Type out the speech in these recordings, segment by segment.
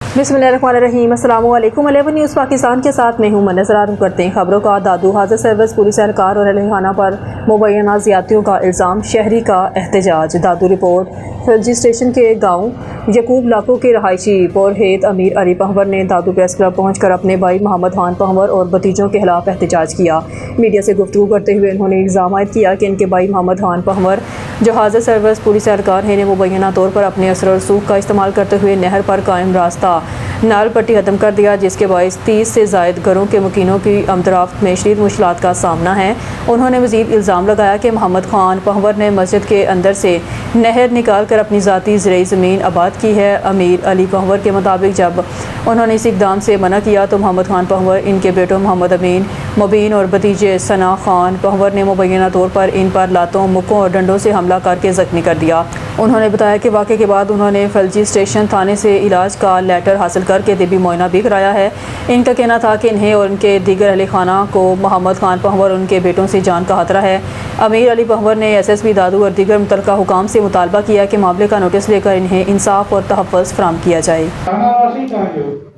बिस्मिल्लाहिर्रहमानिर्रहीम। अस्सलाम वालेकुम। 11 न्यूज़ पाकिस्तान के साथ मैं हूँ नजर करते हैं खबरों का। दादू हाजिर सर्विस पुलिस एहलकार और अहलखाना पर मुबैना ज़्यादतियों का इल्ज़ाम, शहरी का एहतजाज। दादू रिपोर्ट। फौजी स्टेशन के गाँव यकूब लाको के रहायशी पुरहेत अमीर अली पहवर ने दादू प्रेस क्लब पहुँचकर अपने भाई मोहम्मद खान पहवर और भतीजों के खिलाफ एहतजाज किया। मीडिया से गुफ्तगू करते हुए उन्होंने इल्ज़ाम आयद किया कि इनके भाई मोहम्मद खान पहवर जो हाजिर सर्विस पुलिस एहलकार हैं ने मुबैना तौर पर अपने असर और सूख का इस्तेमाल करते हुए नहर पर कायम रास्ता नाल पट्टी ख़त्म कर दिया, जिसके बायस 30 से ज़ायद घरों के मुकीनों की आमदराफ्त में शदीद मुश्किलात का सामना है। उन्होंने मज़ीद इल्ज़ाम लगाया कि मोहम्मद खान पहवर ने मस्जिद के अंदर से नहर निकाल कर अपनी ज़ाती ज़रई ज़मीन आबाद की है। अमीर अली पहवर के मुताबिक जब उन्होंने इस इक़दाम से मना किया तो मोहम्मद खान पहवर, इनके बेटों मोहम्मद अमीन, मुबीन और भतीजे सना खान पहवर ने मुबैना तौर पर इन पर लातों, मुक्कों और डंडों से हमला करके ज़ख्मी कर दिया। उन्होंने बताया कि वाक़े के बाद उन्होंने फौजी स्टेशन थाने से इलाज का लेटर हासिल करके तिबी मुआयना भी कराया है। इनका कहना था कि इन्हें और उनके दीगर अहले खाना को मोहम्मद खान पहवर और उनके बेटों से जान का खतरा है। अमीर अली पहवर ने SSP दादू और दीगर मुतल्लिका हुकाम से मुतालबा किया कि मामले का नोटिस लेकर इन्हें इंसाफ और तहफ़्फ़ुज़ फराहम किया जाए।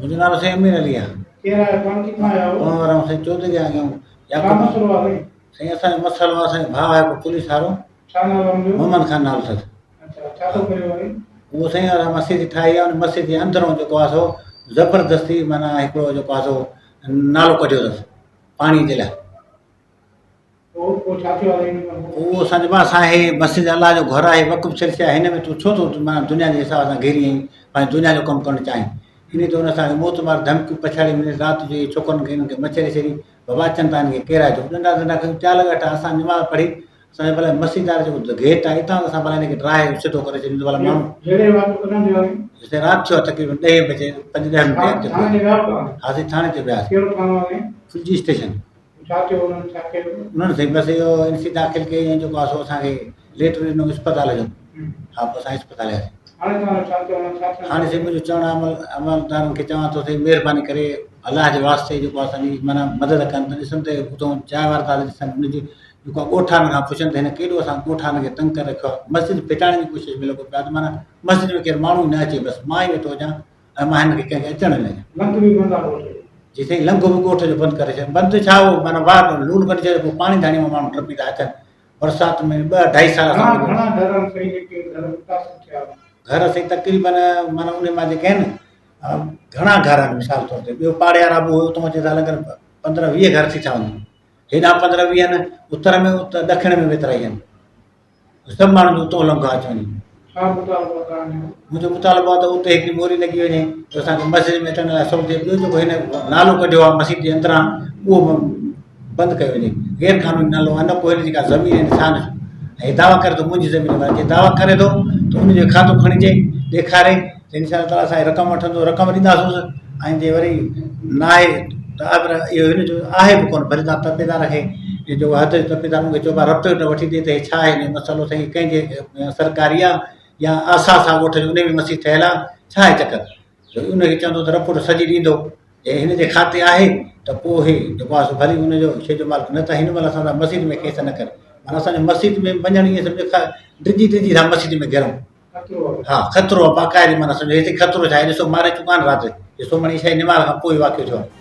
मुझे नाम से अमीर अली है और हम से चौधरी गया हूं या सही असा मसलो असा भाव है पुलिस हारो मोहम्मद खान नाल सर वो सही और मस्जिद ठाई है मस्जिद के अंदरों जो आसो जबरदस्ती माना एकड़ो जो आसो नालो कढियो दस पानी जे लाइ वो संजमा साहे मस्जिद अल्लाह जो घर है वक़्फ़ सिलसिला है में तू छो तो माना दुनिया के हिसाब से घेरी आई दुनिया जो कम करण चाहे इन तो उन मोतमार धमकी पछाड़ी में रात जो छोकरन के इनके मछरी छड़ी बाबा चंदा के केरा जो नंढा नंढा 4 लॻा असां नमाज़ पढ़ी असांजे भले मस्जिदार जो गेट आहे हितां असां भले हिनखे ड्राए सिधो करे छॾींदो भला माण्हू जैसे राति थियो तक़रीबन 10 बजे 5-10 मिंट हासी थाने ते वियासीं फौजी स्टेशन उन्होंने सही बस इहो इंसी दाख़िल कई जो आहे सो असांखे लेटर ॾिनो अस्पताल जो हा पोइ असां अस्पताल वियासीं। हाणे से मुंहिंजो चवणु अमलदारनि खे चवां थो साईं महिरबानी करे अलाह जे वास्ते जेको असांजी माना मदद कनि त ॾिसनि त हुतां चांहि वारा था ॾिसनि हुनजी जेको ॻोठान खां पुछनि त हिन केॾो असां ॻोठान खे तंग करे रखियो आहे। मस्जिद फिटाइण जी कोशिशि में लॻो पियो आहे त माना मस्जिद में केरु माण्हू न अचे बसि मां ई वेठो हुजां ऐं मां हिनखे कंहिंखे अचण न ॾियां जी साईं लंघो बि ॻोठ जो बंदि करे छॾ बंदि छा हो माना वार लूण कढी छॾे पोइ पाणी धाणी में माण्हू टपी था अचनि बरसाति में 2-2.5 साल घर साईं तक़रीबन माना उन मां जेके आहिनि घणा घर आहिनि मिसाल तौर ते ॿियो पाड़े वारा बि हुतां अचे था लॻनि 15-20 घर थी था वञनि हेॾा 15-20 आहिनि उत्तर में ॾखिण में वेतिरा ई आहिनि सभु माण्हू जो उतां लंघो अची वञे मुंहिंजो मुतालबो आहे त उते हिकिड़ी मोरी लॻी वञे त असांखे मस्जिद में अचण लाइ सभु थिए। ॿियो जेको हिन नालो कढियो आहे मस्जिद जे अंदरां उहो बंदि कयो वञे गैर क़ानूनी नालो आहे न कोई हिन जेका ज़मीन इंसान ऐं दावा करे थो मुंहिंजी ज़मीन आहे जे दावा करे थो त उनजो खातो खणिजे ॾेखारे त इंशा ताला असां रक़म वठंदो रक़म ॾींदासीं ऐं जे वरी न आहे त इहो हिनजो आहे बि कोन भले तव्हां तपेदार खे जो हद तपेदार खे चइबो आहे रब्त वठी ॾिए त हे छा आहे हिन मसइलो साईं कंहिंजे सरकारी आहे या आसास आहे ॻोठ जो उन में मस्जिद ठहियल आहे छा आहे चकर जो उनखे चवंदो त रिपोर्ट सॼी ॾींदो ऐं हिन जे खाते आहे त पोइ हे जेको आहे भली हुनजो शइ जो मालिक न त हिन महिल असां मस्जिद में केस न करे माना असांजो मस्जिद में वञण ईअं सम्झो डिॼी था मस्जिद में घिरूं हा ख़तरो आहे बाक़ाइदे माना सम्झो हिते ख़तरो छा आहे ॾिसो मारे चुका आहिनि राति ॾिसो मणी शइ निमाल खां पोइ वाक़ियो थियो आहे।